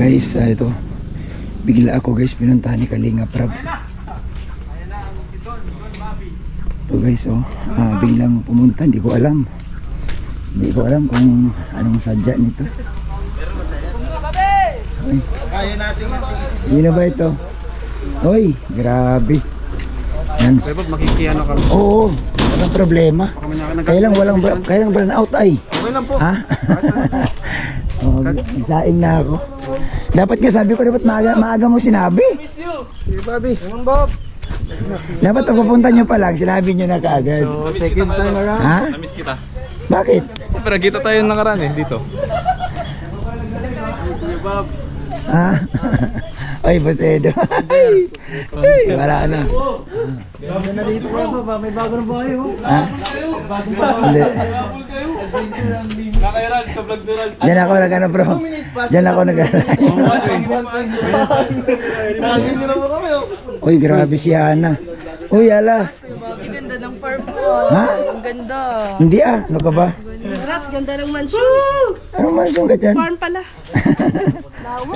Guys, ito. Bigla ako guys, pinuntahan ni Kalinga Prab. Ito guys, oh. Biglang pumunta, hindi ko alam. Hindi ko alam kung anong sadya nito. Kaya natin yun na ba ito? Hoy, grabe. Yan. Pwede makikiano kami. Oo, walang problema. Kailang brown out ay. Okay lang po. Ha? Oh, nagsaing na ako. Dapat nga sabi ko, dapat maaga mo sinabi. Miss you. Hey, Bobby. Anong Bob? Dapat pag pupunta nyo pa lang, sinabi nyo na kaagad. So, second time around. Ha? Namiss kita. Bakit? Pero kita tayo nakaraan eh, dito. Bob. Ha? Ay, Boss Edo. Ay, wala na. Ganda na dito ba? May bago na bahay oh. Ha? Hindi. Nakairal sa vlog dural. Diyan ako nag-ano bro. Diyan ako nag-ano. Imagine nyo naman kami oh. Uy, grabe si Hana. Uy, ala. Bobby, ganda ng farm mo. Ha? Ang ganda. Hindi ano ka ba? Rats, ganda ng mansion. Anong mansong ka dyan? Farm pala.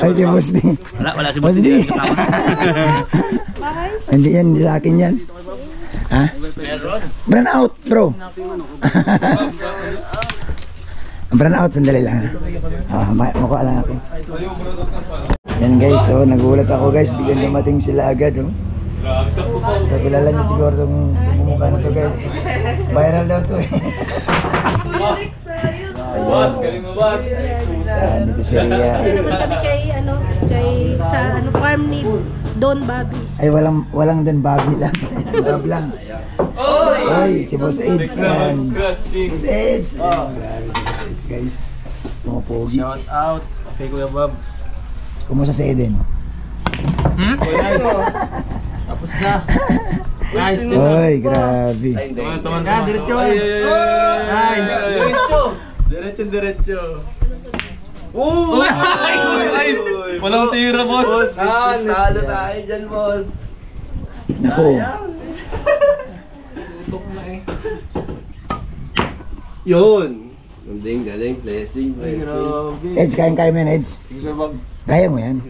Ay, si Boss D. Wala si Boss D. Bahay? Hindi yan, hindi sa akin yan. Ha? Brand out, bro. Brand out, sandali lang. Makuha lang ako. Yan guys, so nagulat ako guys. Biglang dumating sila agad. Oh. Kakilala niyo siguro itong bumukha na to guys. Viral daw to eh. Boss, galing mo boss. Dito si Ria. Naman kami kay, sa farm ni Don Bobby. Ay, walang din Bobby lang. Bob lang. Oy, si Boss Aids. Boss Aids. Grabe si Boss Aids guys. Mga pogi. Shout out kay Kuya Bob. Kumusta si Eden? Tapos na. Nice. Oy, grabe. Tuman. Diretso. Ay, diretso. Oh! Ay! Walang tira boss. Boss, talo tayo dyan, boss. Nako. Yun. Galing, blessing. Eds, kaya mo yan, Eds? Kuya Bob. Kaya mo yan?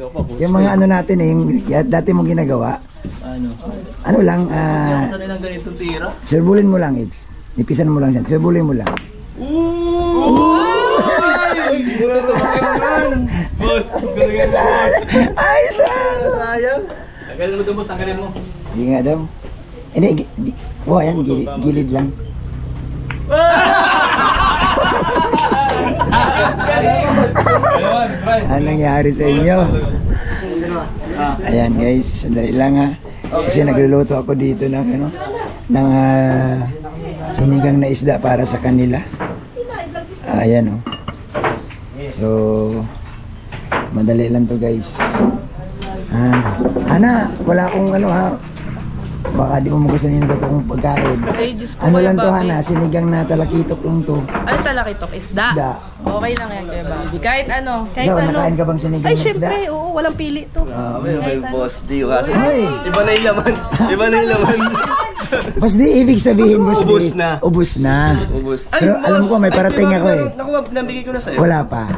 Yung mga ano natin eh, yung dati mong ginagawa. Ano lang, Saan nilang ganitong tira? surbulin mo lang, Eds. Nipisan mo lang yan, surbulin mo lang. Boss, galing mo. Ayos ah! Sayang. Tanggalin mo doon boss, tanggalin mo. Sige nga daw. Hindi, yan, gilid lang. Anong nangyari sa inyo? Ayan guys, sandali lang ha. Kasi nagluluto ako dito ng ano, ng sinigang na isda para sa kanila. Ayan oh. So madali lang to guys. Ana, wala akong ano ha. Baka di mo magustuhan yung nagatong pagkain. Ay, Diyos ko, Ano Kuya lang to Bobby. Hana, sinigang na talakitok lang to. Ano talakitok? Isda? Isda. Okay lang yan kay Bobby. Kahit ano. Ikaw, nakain ka bang sinigang Ay, na isda? syempre. Oo, walang pili to. May boss di kasi. Ay! Iba na yung laman. Boss di, ibig sabihin boss di. Ubus na. Ubus na. Ubus. Pero alam ko, may parating ako eh. Naku, nabigay ko na sa'yo. Wala pa.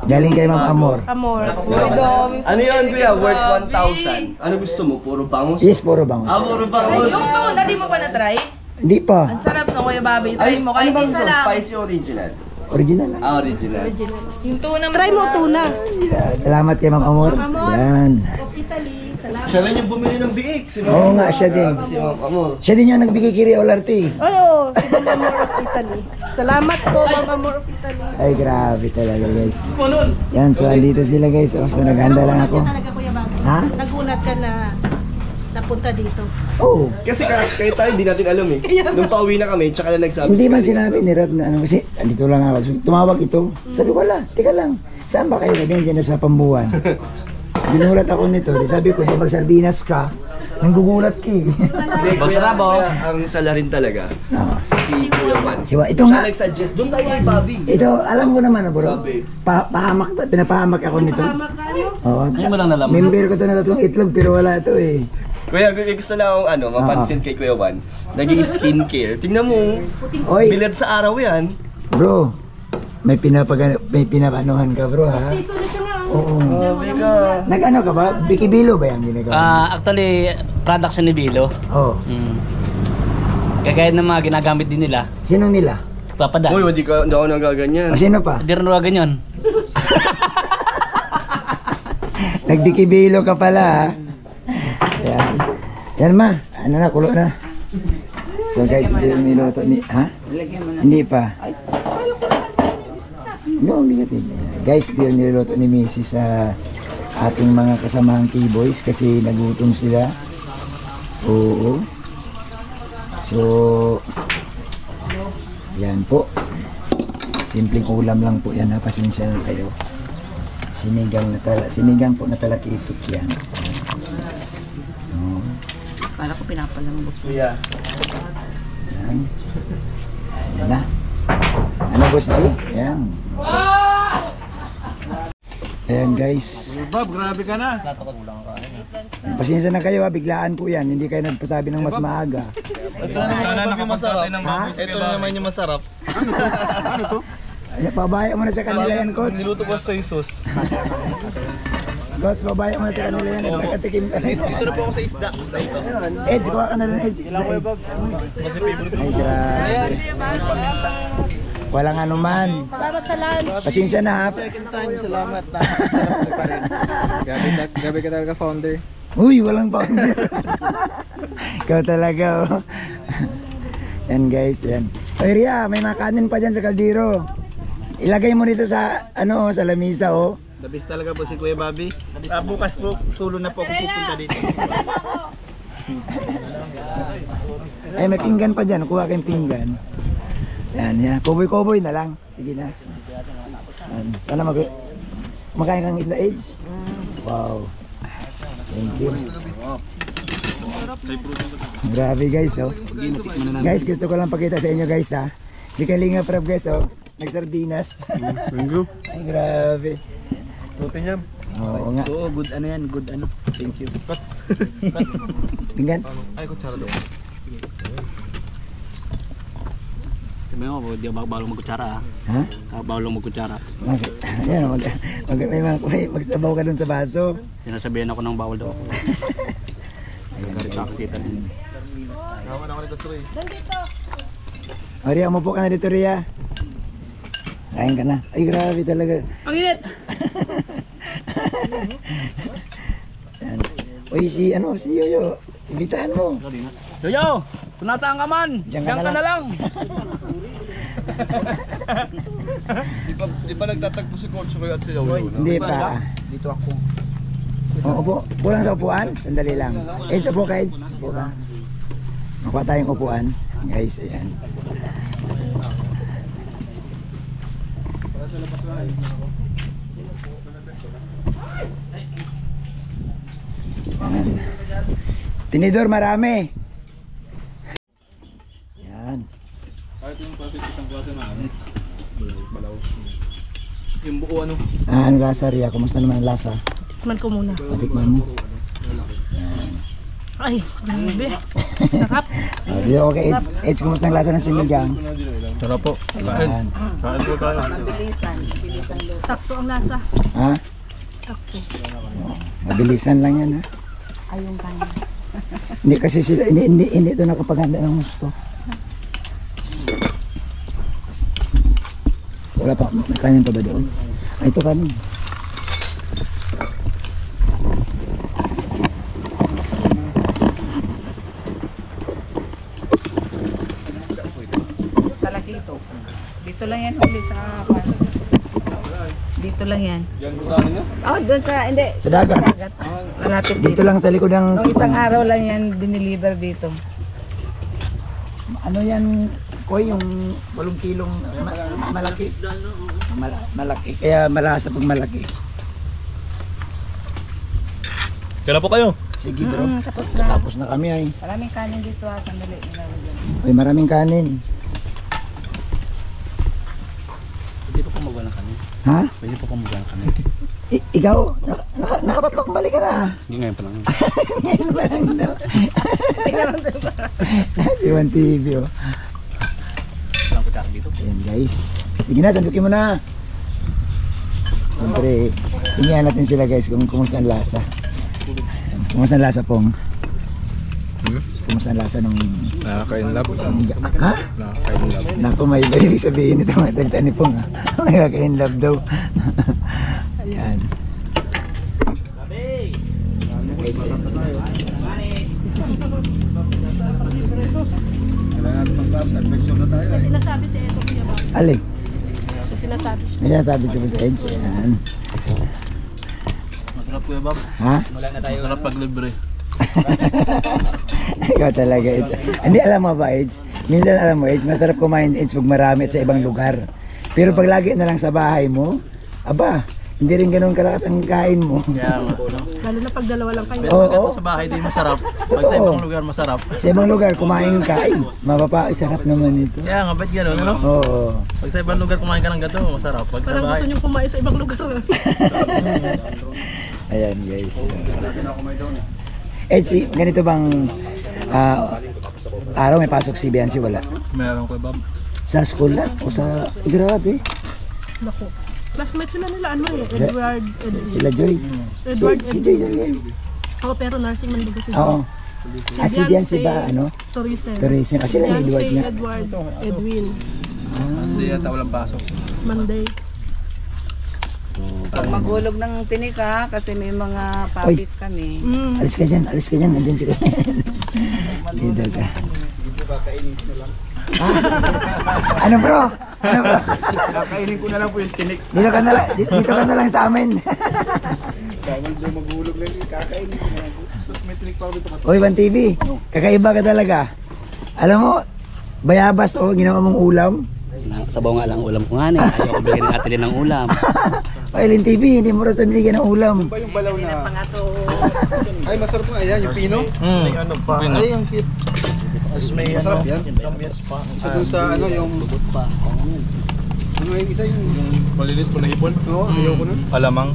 Galing kay Ma'am Amor. Amor. Uy, dami. Ano yun, kuya? Worth 1,000. Ano gusto mo? Puro bangus? Yes, puro bangus. Puro bangus. Yung tuna, di mo pa na-try? Hindi pa. Ang sarap no, Kuya Bobby. Try mo. Kahit bang isa sauce? lang. Spicy original? Original lang. Original. Yung tuna. Try mo tuna. Salamat kay Ma'am Amor. Yan. Italy. Salamat. Siya rin yung bumili ng biik. Oo nga, siya din. Si Ma'am Amor. Siya din yung nagbigay kay Olarte. Oo, si Ma'am Amor of Italy. Salamat po, Ma'am Amor of Italy. Ay, grabe talaga guys. Yan, so andito sila guys. Oh, so naghanda lang ako. Talaga, Kuya Bobby. Ha? Nagulat ka na napunta dito. Oo. Kasi kahit tayo, hindi natin alam eh. Nung pauwi na kami, tsaka lang nagsabi. Hindi man sinabi ni Rab na ano kasi andito lang ako. So, tumawag ito. Sabi ko, wala, teka lang. Saan ba kayo? Sabi niya, dyan na sa Pambuan. Ginulat ako nito. Di sabi ko, di mag-sardinas ka. Nanggugulat ka eh. Boss Rabo. Ang salarin talaga. Ah, Si Kuya Juan. siwa, ito Siya nga. nag-suggest. Doon tayo kay Bobby. Ito, alam ko naman bro. Sabi. Pahamak, pinapahamak ako nito. Magkano? Oo. Ay, mo lang nalaman. Member ko to na 3 itlog pero wala to eh. Kuya, gusto na akong mapansin kay Kuya Juan. Naging skincare. Tingnan mo, Oy, bilad sa araw yan. bro. May pinapanohan ka bro ha. Iso na siya nga. Oo. Grabe ka. Nag-ano ka ba? Bikibilo ba yung ginagawa? Actually, production ni Bilo. Oo. Kagaya ng mga ginagamit din nila. Sino nila? Papada. Uy, hindi ako nagaganyan. O sino pa? Hindi rin mga ganyan. Nagbikibilo ka pala ha. Yan. Yan ma. Ano na, kulo na. So guys, ito yung niluto ni... Ha? Hindi pa. No, hindi natin. Guys, ito yung niluto ni Mrs. sa ating mga kasamahang K-boys kasi nagutom sila. Oo. So, yan po. Simpleng ulam lang po yan ha. Pasensya na kayo. Sinigang po na talakitok yan. Kala ko pinapalambot. Kuya. Yan. Yan na. Ano boss tayo? Yan. Ayan guys. Bob, grabe ka na. Pasensya na kayo ha. Biglaan po yan. Hindi kayo nagpasabi ng mas maaga. Ito na naman yung masarap. Ito na naman yung masarap. Ano to? Ay, pabaya mo na sa kanila yan, coach. Niluto ko sa sauce. Coach, pabaya mo na sa kanila yan. Nagkatikim ka na yun. Dito na po ako sa isda. Edge, kuha ka na lang Edge. Isda Edge. Ay, grabe. Walang anuman. Salamat sa lunch. Pasensya na ha. Salamat na. Gabi ka talaga founder. Uy, walang founder. Ikaw talaga oh. Yan guys, yan. Oy Ria, may makanin pa dyan sa kaldero. Ilagay mo dito sa sa lamisa oh. The best talaga po si Kuya Bobby. Bukas po, solo na po ako pupunta dito. Ay, may pinggan pa dyan. Kuha kayong pinggan. Yan, yan. Kuboy-kuboy na lang. Sige na. Yan. Sana makain kang isda Edge. Wow. Thank you. Grabe guys oh. Guys, gusto ko lang pakita sa inyo guys ha. Si Kalinga Prab guys oh. Nagsardinas. Ay, grabe. Tutin niya. Oo nga. Oo, good ano yan, good ano. Thank you. Pats. Pinggan. Ay, kutsara doon. Sabi mo, di ako bawal magkutsara Ha? Bawal magkutsara. Bakit? Ayan, magsabaw ka dun sa baso. Sinasabihan ako ng bawal daw ako. Garit sa kita din. Naman ako nito, Suri. O Ria, umupo ka na dito Ria. Kain ka na. Ay, grabe talaga. Ang init. Yan. Uy, si Yoyo. Ibitahan mo. Yoyo! Kung nasaan ka man, Diyan diyan ka na lang. Di ba nagtatagpo si Coach Roy at si Yoyo? Hindi pa. Dito ako. O, upo. Upo lang sa upuan. Sandali lang. Edge, upo ka Edge. Upo ka. Makuha tayong upuan. Guys, ayan. Ayan. Tinidor marami. Yan. Yung buo ano? Ano lasa Ria? Kumusta naman ang lasa? Tikman ko muna. Patikman mo. Ay, grabe. Sarap. Dito okay, Edge, kumusta ang lasa ng sinigang? Sarap po. Yan. Kain po tayo. Sakto ang lasa. Ha? Sakto. Mabilisan lang yan ha. Ayong kanya. Hindi kasi sila, hindi ito nakapaganda ng gusto. Wala pa, may kanin pa ba doon? Ay, ito kanin. Talakito. Dito lang yan huli sa dito lang yan. Diyan ko sa akin Oh, doon sa hindi. Sa dagat. Malapit Dito dito. lang sa likod ng... Nung isang araw lang yan diniliver dito. Ano yan, Koy, yung 8 kilong malaki. Malaki, kaya malasa pag malaki. Kailan po kayo? Sige bro, Tapos na. tapos na kami ay. Maraming kanin dito ha. Sandali. Ay, maraming kanin. Pwede po kumuha ng kanin. Ha? Pwede po kumuha ng kanin. Ikaw, nakabatkok, balik ka na. Hindi ngayon pa lang. Ngayon ba lang daw? Si Juan TV oh. Walang kutsara dito. Ayan guys. Sige na, sandukin mo na. Siyempre, tingnan natin sila guys kung kumusta ang lasa. Kumusta ang lasa pong? Kumusta ang lasa ng... Nakaka-inlove. Ha? Nakaka-inlove. Naku, may iba ibig sabihin ito mga salita ni Pong. May kaka-inlove daw. Ayan. Guys, Sinasabi si Eto Kuya Bob. alin? Sinasabi siya. May sinasabi si Boss Eds. Ayan. Masarap Kuya Bob. Ha? Wala na tayo. Masarap pag libre. Ikaw talaga, Eds. Hindi, alam mo ba, Eds? Minsan alam mo, Eds, masarap kumain, Eds, pag marami at sa ibang lugar. Pero pag lagi na lang sa bahay mo, aba, hindi rin ganun kalakas ang kain mo. Kaya nga. Lalo na pag dalawa lang kayo. Oo. Sa bahay din masarap. Pag sa ibang lugar masarap. Sa ibang lugar, kumain ka, ay, mapapa, sarap naman ito. Kaya nga, ba't gano'n, ano? Oo. Pag sa ibang lugar kumain ka ng gato, masarap. Pag sa Parang bahay, gusto nyo kumain sa ibang lugar. Ayan, guys. Eds, ganito bang araw may pasok si Biancy? Wala. meron Kuya Bob. Sa school lang o sa... Grabe. Naku. Classmate sila nila, ano eh, Edward, Sila Joy. Edward, Si Joy din. Oo, pero nursing man dito si Oo. Si Biancy ba, ano? Torisen. Torisen. Kasi lang Biancy, Edward nga. Edward, Edwin, Hindi yata walang pasok. Monday. Pag magulog ng tinika, kasi may mga puppies kami. Alis ka dyan, nandyan si Kayan. Dito ka. Ano bro? Ano bro? Kakainin ko na lang po yung tinik. Dito ka na lang sa amin. Bawal daw magulog lang yung kakainin ko na lang. May tinik pa ako dito. Oy, Van TV, kakaiba ka talaga. Alam mo, bayabas o ginawa mong ulam. Sabaw nga lang ulam ko nga na. Ayaw ko bigyan ng atin ng ulam. Oy, Lin TV, hindi mo rin sa binigyan ng ulam. Ba yung balaw na? Ay, masarap nga yan, yung pino. May ano pa. Ay, yung cute. Mas may masarap yan. Isa doon sa ano, yung... Ano yung isa yung... Malinis po na hipon? Oo, ayaw ko na. Alamang.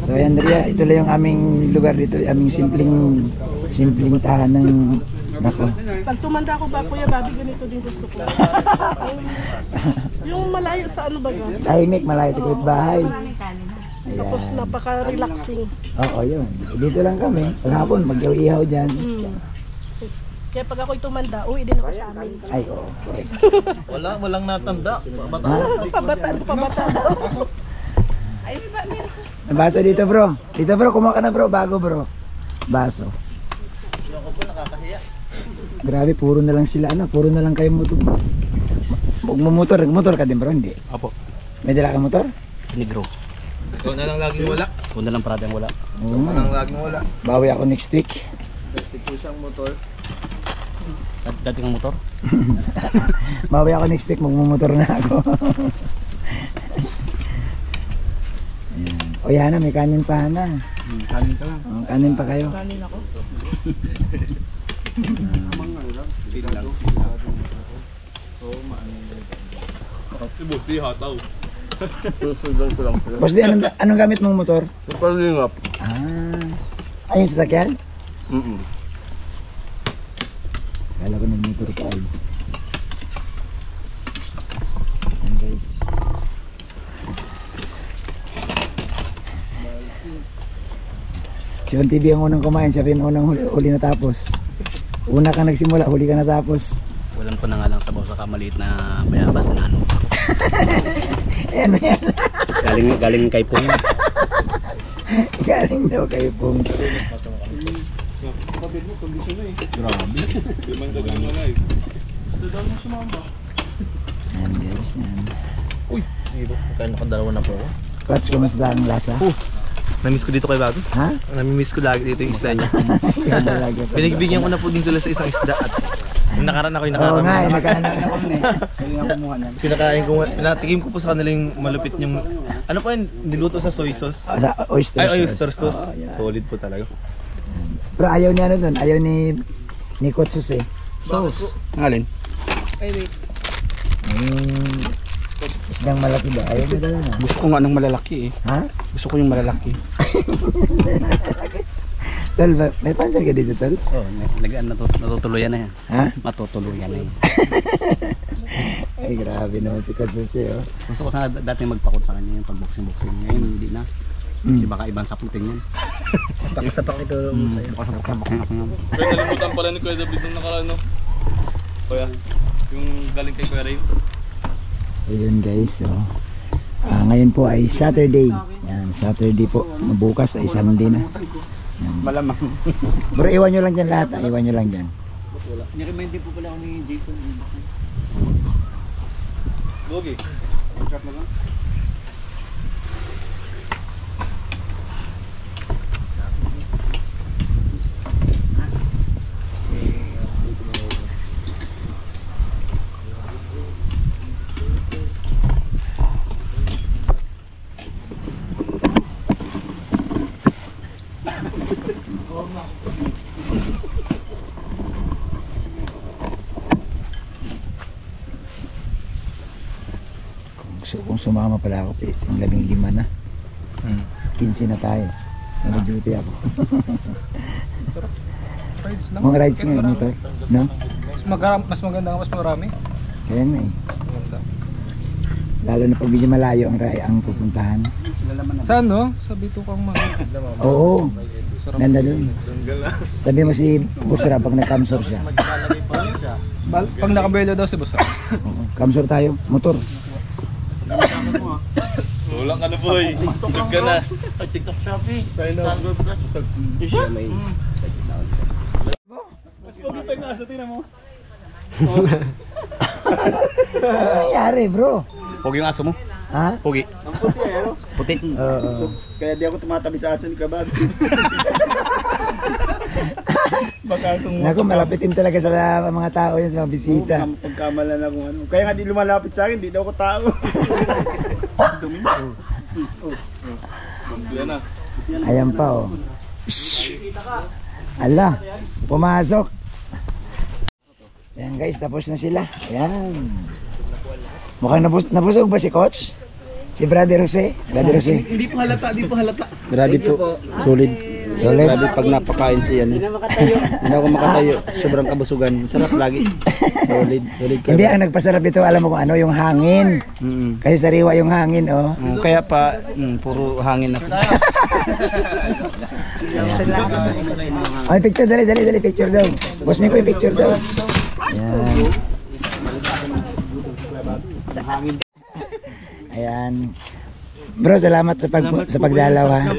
So ayan, Andrea, ito lang yung aming lugar dito, aming simpleng tahanang nako. Pag tumanda ko ba, Kuya Bobby, ganito din gusto ko. Yung malayo sa ano ba ga? Tahimik, malayo sa bahay. Tapos napaka-relaxing. Oo, yun. Dito lang kami. Paghapon, mag-ihaw dyan. Kaya pag ako'y tumanda, uwi din ako sa amin. Ay, oo. Correct. Walang natanda. Ha? Pabata. Baso dito bro. Dito bro, kumuha ka na bro. Bago bro. Baso. Grabe, puro na lang sila. Ano? Puro na lang kayo motor. Nagmotor ka din bro? Hindi. Apo, May dala ka motor? negro. Ikaw na lang laging wala. Una lang parang wala. Oo nga. Laging wala. Bawi ako next week. Ito siyang motor. Dati kang motor. Bawi ako next week. Magmumotor na ako. Ayan. O yan na, may kanin pa na. Kanin ka lang. Kanin pa kayo. Kanin ako. Ibos di hataw. Boss di, anong gamit mong motor? Palingap. Ayun sa sakyan? Mm. Kala ko nag-motor ka ay. Ayan guys. Si Van TV ang unang kumain, siya rin unang huli natapos. Una ka nagsimula, huli ka natapos. Walang ko na nga lang sabaw sa kamaliit na bayabas na ano. Ayan mo yan. Galing kay Pong. Galing daw kayo pong. Kapatid mo, kondisyon na eh. Grabe. Di man dagang wala eh. Gusto daw na sumamba. Ayan guys, yan. Uy! Kaya nakadalawa na po ako. Coach, kumusta ang lasa? Namiss ko dito kay Bago. Ha? Namimiss ko lagi dito yung isda niya. Yan talaga. Pinagbigyan ko na po din sila sa isang isda at yung nakaraan ako yung Oo nakaraan. nga, nagkaanak ako na Pinakain ko, pinatikim ko po sa kanila yung malupit yung, ano po yun, niluto sa soy sauce. Sa oyster sauce. Ay, oyster sauce. Oo, yan. Solid po talaga. Pero ayaw niya ano dun, ayaw ni Kotsus eh. Sauce. Ngalin? Isdang malaki ba? Ayaw niya daw na. Gusto ko nga ng malalaki eh. Ha? Gusto ko yung malalaki. Tol, may pansin ka dito, Tol? Oh, natutuluyan na yan. Ha? Matutuluyan na yan. Ay, grabe naman si Katsusi, oh. Gusto ko sana dati magpakot sa kanya yung pag-boxing-boxing. Ngayon, hindi na. Kasi baka ibang saputin yan. Sapak ito sa'yo. Sapak-sapak ako nga. Kaya nalimutan pala ni Kuya David nung nakaraan, no? Kuya, yung galing kay Kuya Ray. Ayun guys, oh. Ngayon po ay Saturday. Yan, Saturday po. Bukas ay Sunday na. Yan. Malamang. Bro, iwan nyo lang dyan lahat. Iwan nyo lang dyan. Niremind din po pala ako ni Jason. Bogi. Kung sumama pala ako, ang 15 na. 15 na tayo. Nag-duty ako. Rides lang. Mga rides ngayon ito, no? Mas maganda nga, mas marami. Kaya nga eh. Lalo na pag medyo malayo ang pupuntahan. Saan no? Sa Bitukang Mahal. Oo. Ganda dun. Sabi mo si Busra pag nag-camsor siya. Pag nakabelo daw si Boss. Oo. Camsor tayo, motor. Tulang ka na, boy. Sug ka na. TikTok Shopee. Sign up. Mas pogi pa yung aso, tinan mo. Ano nangyari, bro? Pogi yung aso mo? Ha? Pogi. Puti. Oo. Kaya di ako tumatabi sa aso ni Kabag. Naku, malapitin talaga sa mga tao yan, sa mga bisita. Pagkamalan ako ano. Kaya nga di lumalapit sa akin, di daw ako tao. Dumi na. Yan na. Ayan pa, oh. Ala, pumasok. Ayan guys, tapos na sila. Ayan. Mukhang nabusog ba si Coach? Si Brother Jose? Brother Jose? Hindi po halata, hindi po halata. Grabe po. Solid. Solid. Grabe pag napakain siya. Hindi ako makatayo. Sobrang kabusugan. Sarap lagi. Solid. Solid ka. Hindi, ang nagpasarap ito, alam mo kung ano, yung hangin. Kasi sariwa yung hangin, oh. Kaya pa, puro hangin na. Ay, picture, dali, picture daw. Boss mo ko yung picture daw. Ayan. Bro, salamat sa pagdalaw, ha.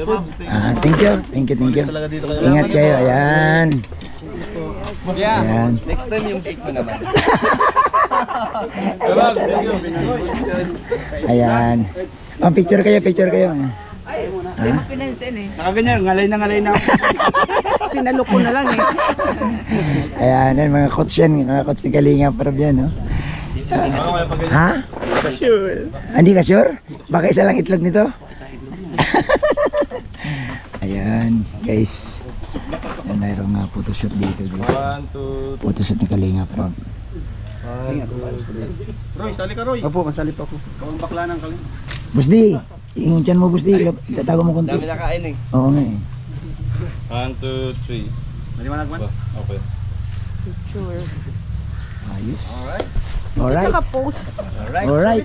Thank you. Ingat kayo, ayan. Ayan. Next time yung pick mo naman. Ayan. Picture kayo. Pinansin eh. Nakaganyan, ngalay na ako. Sinalok ko na lang eh. Ayan, mga coach yan. Mga coach ni Kalinga Prab yan, no? Ha? Sure. Hindi ka sure? Baka isa lang itlog nito? Ayan, guys. Ayan, mayroong nga photoshoot dito, guys. 1, 2, Photoshoot ni Kalinga Prab. Roy, sali ka Roy. Opo, masali pa ako. Kawang bakla ng kaling. Busdi! Ingon dyan mo, Busdi. Tatago mo konti. Dami nakain eh. Oo nga eh. 1, 2, 3. Maliwanag man? Okay. Sure. Ayos. Alright. Naka-post. Alright.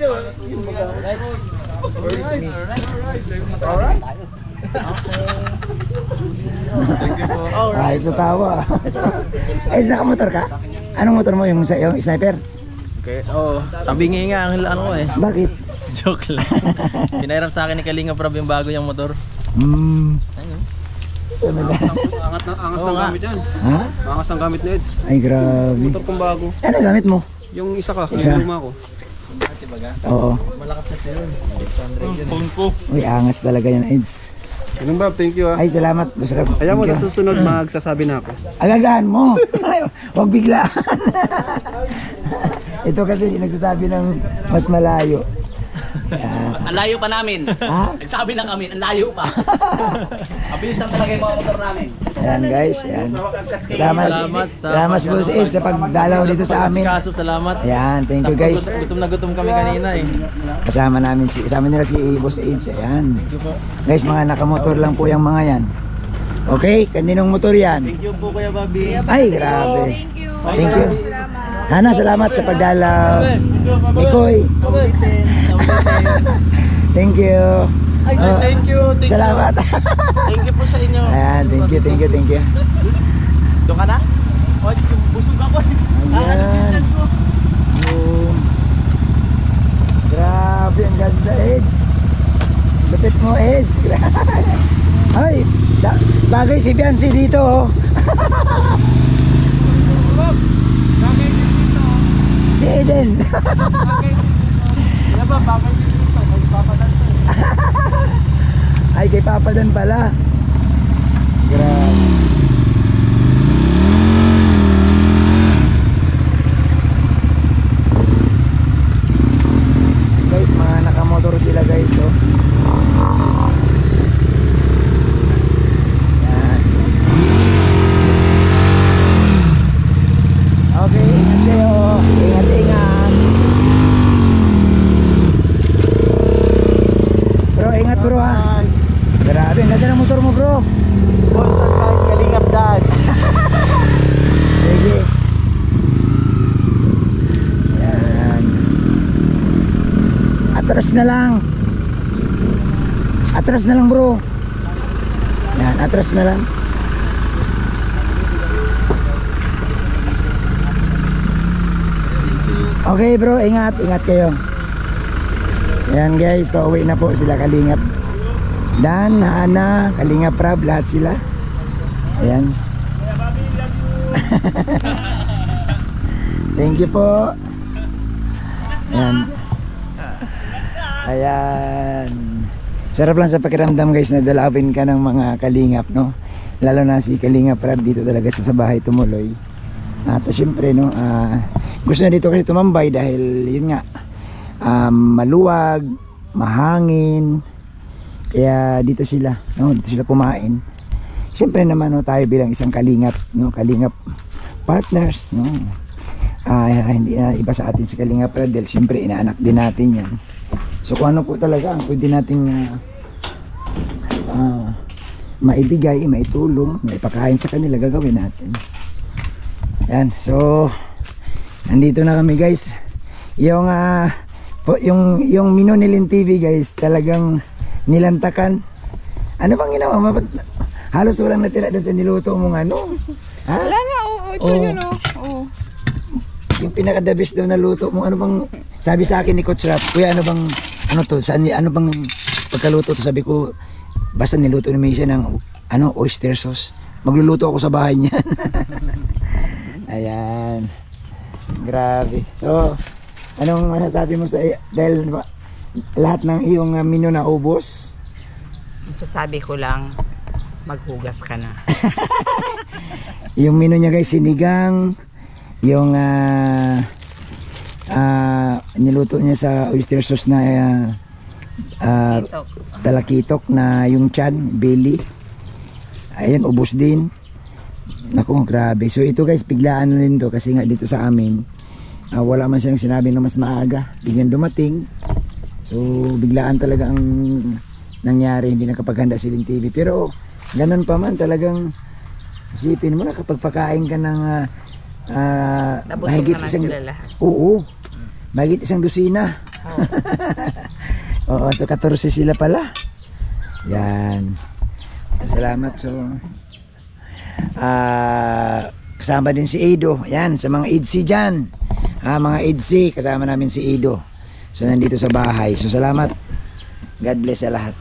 Ito tawa. Eh, saka motor ka? Anong motor mo? Yung sniper? Okay. Oo. Tabingi nga ang ano ko eh. Bakit? Joke lang. Pinairam sa akin ni Kalinga Prab yung bago yung motor. Angas ng gamit yan. Ha? Angas ng gamit na Eds. Ay, grabe. Motor kong bago. Ano gamit mo? Yung isa ka, Isa? yung luma ko. Oo. Malakas na siya yun. Phone ko. Uy, angas talaga yan, Eds. Ganun ba? Thank you ah. Ay, salamat. Busrap. Ayaw mo, Thank you. na susunod magsasabi na ako. Agagaan mo. Ay, huwag biglaan. Ito kasi di nagsasabi ng mas malayo. Ang layo pa namin. Ha? Nagsabi na kami, ang layo pa. Mabilis lang talaga yung mga motor namin. Ayan guys, ayan. Salamat po sa Ed sa pagdalaw dito sa amin. Kaso, salamat. Ayan, thank you guys. Gutom na gutom kami kanina eh. Kasama nila si Boss Ed. Ayan. Guys, mga nakamotor lang po yung mga yan. Okay, kaninong motor yan? Thank you po Kuya Bobby. Ay, grabe. Thank you. Thank you. Hana, salamat sa pagdalaw. Mikoy. Thank you. Ay, thank you. Salamat. Thank you po sa inyo. Ayan, thank you. Doon ka na? Oh, busog ako. Ayan. Boom. Grabe, ang ganda, Eds. Lupit mo, Eds. Ay, bagay si Biancy dito, oh. Si Eden. Wala ba, bagay dito. May papadan to. Ay, kay Papa Dan pala. Grabe. Guys, mga nakamotor sila guys, oh. Yan. Okay, ingat kayo. Ingat. Bro, ingat bro ha. Grabe, ang ganda ng motor mo bro. Sponsor by Kalingap Dad. Sige. Yan. Atras na lang bro. Yan, atras na lang. Okay bro, ingat kayo. Yan guys, pauwi na po sila Kalingap Dan, Hana, Kalingap Rab, lahat sila. Ayan. Thank you po. Ayan. Sarap lang sa pakiramdam guys na dalawin ka ng mga Kalingap, no? Lalo na si Kalingap Rab dito talaga sa bahay tumuloy. At syempre no, gusto na dito kasi tumambay dahil yun nga, maluwag, mahangin. Kaya dito sila, no? Dito sila kumain. Siyempre naman no, tayo bilang isang Kalingap, no? Kalingap partners, no? Hindi na iba sa atin si Kalingap dahil siyempre inaanak din natin yan. So kung ano po talaga ang pwede nating maibigay, maitulong, maipakain sa kanila, gagawin natin. Yan, so nandito na kami guys. Yung menu ni Lin TV guys, talagang nilantakan. Ano bang ginawa mo? Halos walang natira doon sa niluto mong ano. Ha? Wala nga, ito yun oh. Yung pinaka-the best daw na luto mo, ano bang sabi sa akin ni Coach Rap, kuya ano bang ano bang pagkaluto to? Sabi ko, basta niluto naman siya ng oyster sauce. Magluluto ako sa bahay niya. Ayan. Grabe. So, anong masasabi mo sa dahil lahat ng iyong menu na ubos? Masasabi ko lang, maghugas ka na. Yung menu niya guys, sinigang, yung niluto niya sa oyster sauce na talakitok na yung chan, belly. Ayan, ubos din. Naku, grabe. So ito guys, biglaan na rin to kasi nga dito sa amin wala man siyang sinabi na mas maaga, bigyan dumating. So biglaan talaga ang nangyari, hindi nakapaghanda si Lin TV. Pero ganun pa man, talagang isipin mo na kapag pakain ka ng mahigit isang oo, mahigit isang dosina. Oo, so 14 sila pala. Yan, salamat. So kasama din si Edo. Yan, sa mga EDC dyan, mga EDC, kasama namin si Edo. So nandito sa bahay. So salamat, God bless sa lahat.